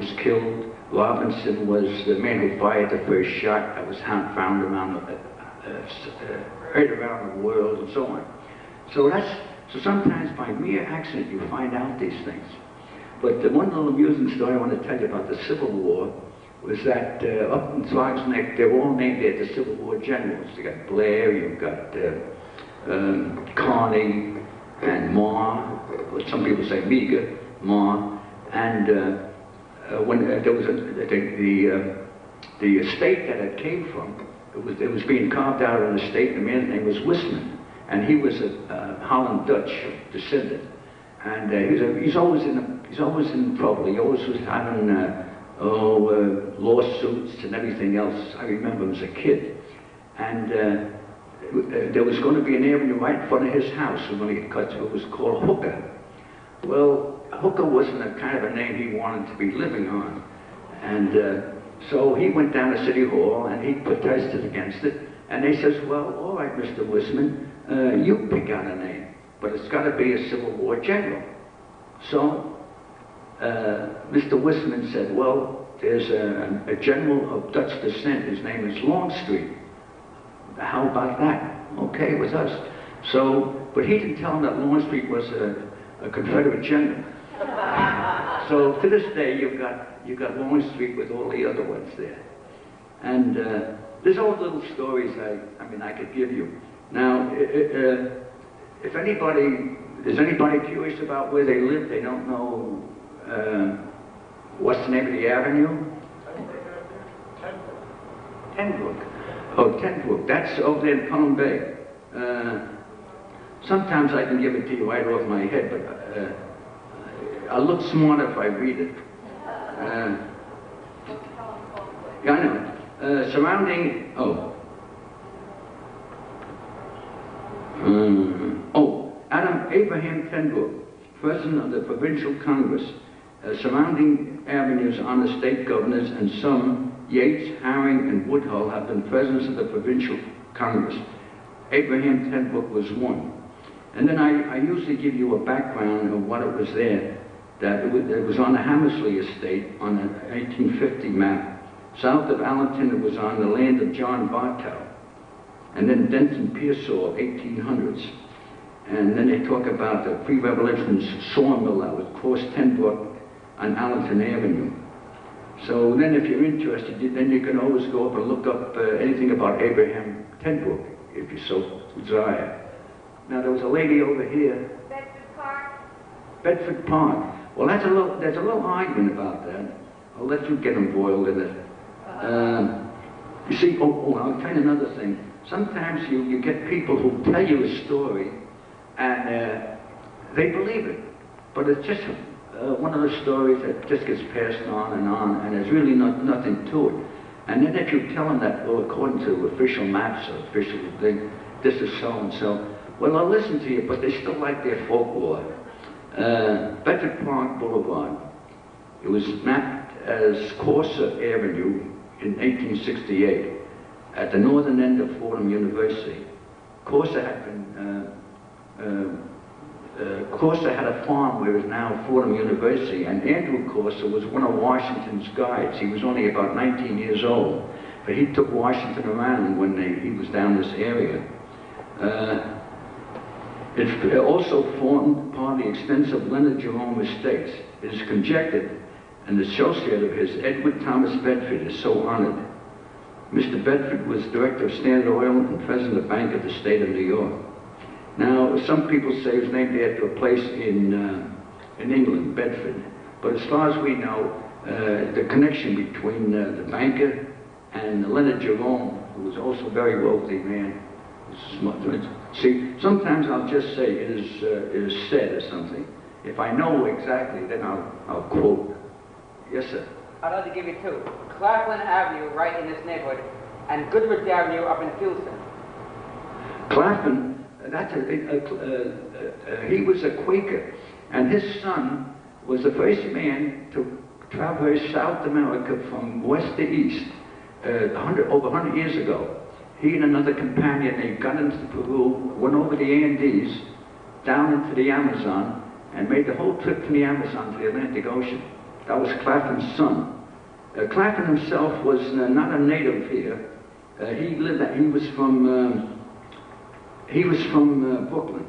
was killed. Robinson was the man who fired the first shot that was found around heard around the world, and so on. So sometimes by mere accident you find out these things. But the one little amusing story I want to tell you about the Civil War was that up in Throgs Neck, they were all named after the Civil War generals. You got Blair, you've got Kearney, and Marr, some people say Meagher, Marr, and when there was the estate that it came from, it was being carved out of an estate. The man's name was Wisman, and he was a Holland Dutch descendant, and he's always in trouble. He always was having lawsuits and everything else. I remember him as a kid, and there was going to be an avenue right in front of his house when he cut through. It was called Hooker. Well, Hooker wasn't a kind of a name he wanted to be living on, and so he went down to City Hall and he protested against it. And they says, well, all right, Mr. Wisman, you pick out a name, but it's got to be a Civil War general. So Mr. Wisman said, well, there's a general of Dutch descent. His name is Longstreet. How about that? Okay with us. So, but he didn't tell him that Longstreet was a Confederate general. So to this day, you've got Longstreet with all the other ones there. And there's all little stories I could give you. Now, if anybody, is anybody curious about where they live? They don't know what's the name of the avenue? Tenbrook. Oh, Tenbrook. That's over there in Pelham Bay. Sometimes I can give it to you right off my head, but I'll look smarter if I read it. Yeah, I know. Surrounding, Abraham Tenbrook, President of the Provincial Congress, surrounding avenues on the state governors, and some, Yates, Haring, and Woodhull, have been presidents of the Provincial Congress. Abraham Tenbrook was one. And then I usually give you a background of what it was there. That it was on the Hammersley estate on the 1850 map. South of Allenton, it was on the land of John Bartow. And then Denton Pearsall, 1800s. And then they talk about the pre-revolution sawmill that was across Tenbrook on Allenton Avenue. So then if you're interested, then you can always go up and look up anything about Abraham Tenbrook, if you so desire. Now there was a lady over here. Bedford Park? Bedford Park. Well, there's a little argument about that. I'll let you get embroiled in it. You see, I'll tell you another thing. Sometimes you get people who tell you a story and they believe it, but it's just one of those stories that just gets passed on, and there's really nothing to it. And then if you tell them that, well, according to official maps or official thing, this is so-and-so, well, they'll listen to you, but they still like their folklore. Bedford Park Boulevard. It was mapped as Corsa Avenue in 1868 at the northern end of Fordham University. Corsa had a farm where is now Fordham University, and Andrew Corsa was one of Washington's guides. He was only about 19 years old, but he took Washington around when he was down this area. It also formed part of the extensive Leonard Jerome estates. It is conjectured, and the associate of his, Edward Thomas Bedford, is so honored. Mr. Bedford was director of Standard Oil and president of the Bank of the State of New York. Now, some people say it was named after a place in England, Bedford. But as far as we know, the connection between the banker and Leonard Jerome, who was also a very wealthy man. See, sometimes I'll just say it is said or something. If I know exactly, then I'll quote. Yes, sir. I'd like to give you two. Claflin Avenue, right in this neighborhood, and Goodrich Avenue up in Houston. Claflin, he was a Quaker, and his son was the first man to traverse South America from west to east over 100 years ago. He and another companion, they got into Peru, went over the Andes, down into the Amazon, and made the whole trip from the Amazon to the Atlantic Ocean. That was Claflin's son. Claflin himself was not a native here. He was from Brooklyn.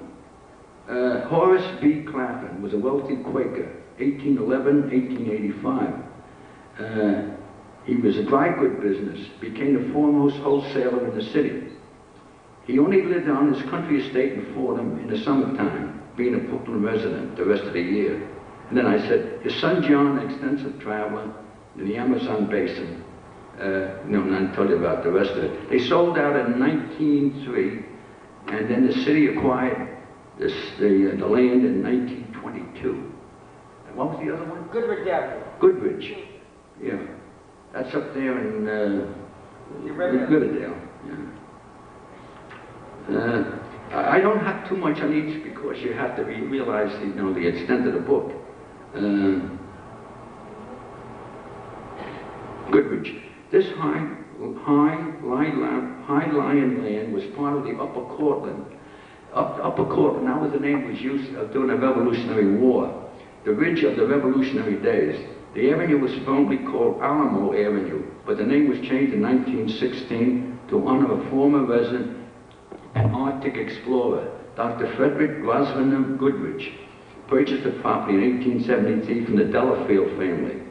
Horace B. Claflin was a wealthy Quaker, 1811-1885. He was a dry good business, became the foremost wholesaler in the city. He only lived on his country estate in Fordham in the summertime, being a Brooklyn resident the rest of the year. And then I said, his son John, an extensive traveler in the Amazon basin. And I'll tell you about the rest of it. They sold out in 1903, and then the city acquired the land in 1922. And what was the other one? Goodrich Avenue. Goodrich, yeah. That's up there in Riverdale. Yeah. I don't have too much on each because you have to realize the extent of the book. Goodrich. This high-lying land was part of the Upper Cortland. Upper Cortland, that was the name was used during the Revolutionary War. The ridge of the Revolutionary days. The avenue was formerly called Alamo Avenue, but the name was changed in 1916 to honor a former resident and Arctic explorer, Dr. Frederick Grosvenor Goodrich, purchased the property in 1873 from the Delafield family.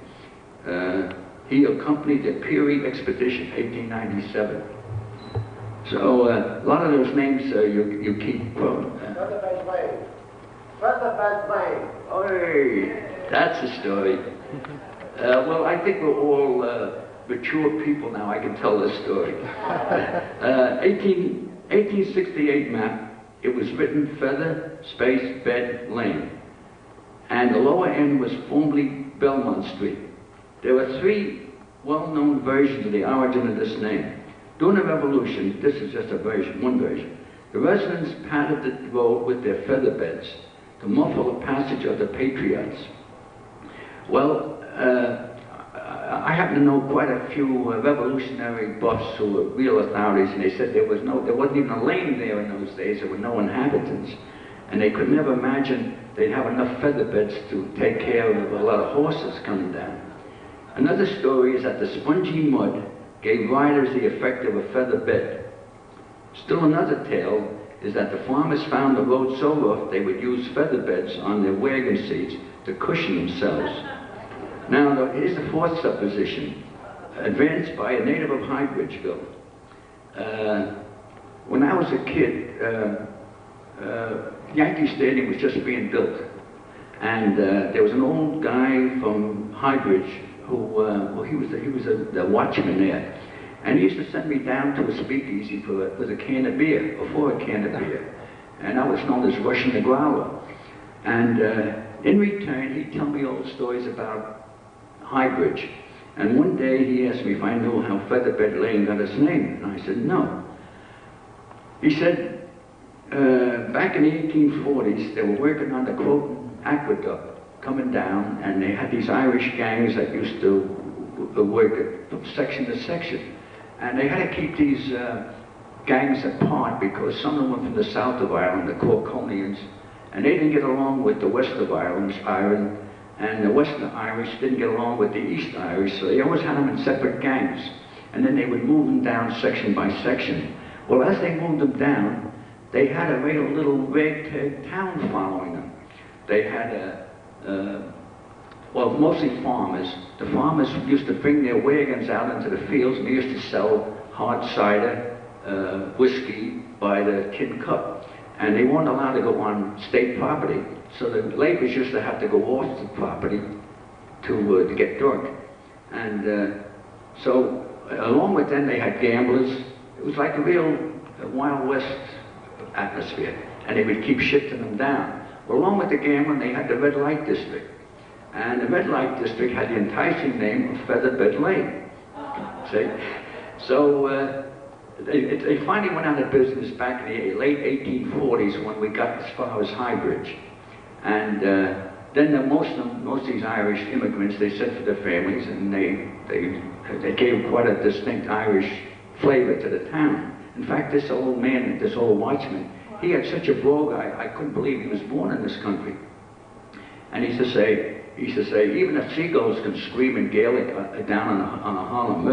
He accompanied the Peary expedition, 1897. So a lot of those names you keep quoting. Oh, hey, that's a story. Well, I think we're all mature people now. I can tell this story. 1868 map. It was written Feather, Space, Bed, Lane. And the lower end was formerly Belmont Street. There were three well-known versions of the origin of this name. During the Revolution, this is just one version, the residents padded the road with their feather beds to muffle the passage of the patriots. Well, I happen to know quite a few revolutionary buffs who were real authorities, and they said there wasn't even a lane there in those days. There were no inhabitants, and they could never imagine they'd have enough feather beds to take care of a lot of horses coming down. Another story is that the spongy mud gave riders the effect of a feather bed. Still another tale is that the farmers found the road so rough they would use feather beds on their wagon seats to cushion themselves. Now, here's the fourth supposition, advanced by a native of Highbridgeville. When I was a kid, Yankee Stadium was just being built. And there was an old guy from Highbridge who he was the watchman there. And he used to send me down to a speakeasy with a can of beer, or for a can of beer. And I was known as Russian the Growler. And in return, he'd tell me old stories about Highbridge. And one day he asked me if I knew how Featherbed Lane got its name. And I said, no. He said, back in the 1840s, they were working on the Croton Aqueduct coming down, and they had these Irish gangs that used to work it from section to section. And they had to keep these gangs apart because some of them were from the south of Ireland, the Corkonians, and they didn't get along with the west of Ireland, and the Western Irish didn't get along with the East Irish, so they always had them in separate gangs. And then they would move them down section by section. Well, as they moved them down, they had a real little ragtag town following them. They had well, mostly farmers. The farmers used to bring their wagons out into the fields, and they used to sell hard cider, whiskey by the tin cup. And they weren't allowed to go on state property. So the laborers used to have to go off the property to get drunk. And so along with them, they had gamblers. It was like a real Wild West atmosphere. And they would keep shifting them down. Well, along with the gambling, they had the red light district. And the red light district had the enticing name of Featherbed Lane. See? So they finally went out of business back in the late 1840s when we got as far as Highbridge. And then most of these Irish immigrants, they sent for their families, and they gave quite a distinct Irish flavor to the town. In fact, this old man, this old watchman, he had such a brogue, I couldn't believe he was born in this country. And he used to say, He used to say, even if seagulls can scream in Gaelic down on a Harlem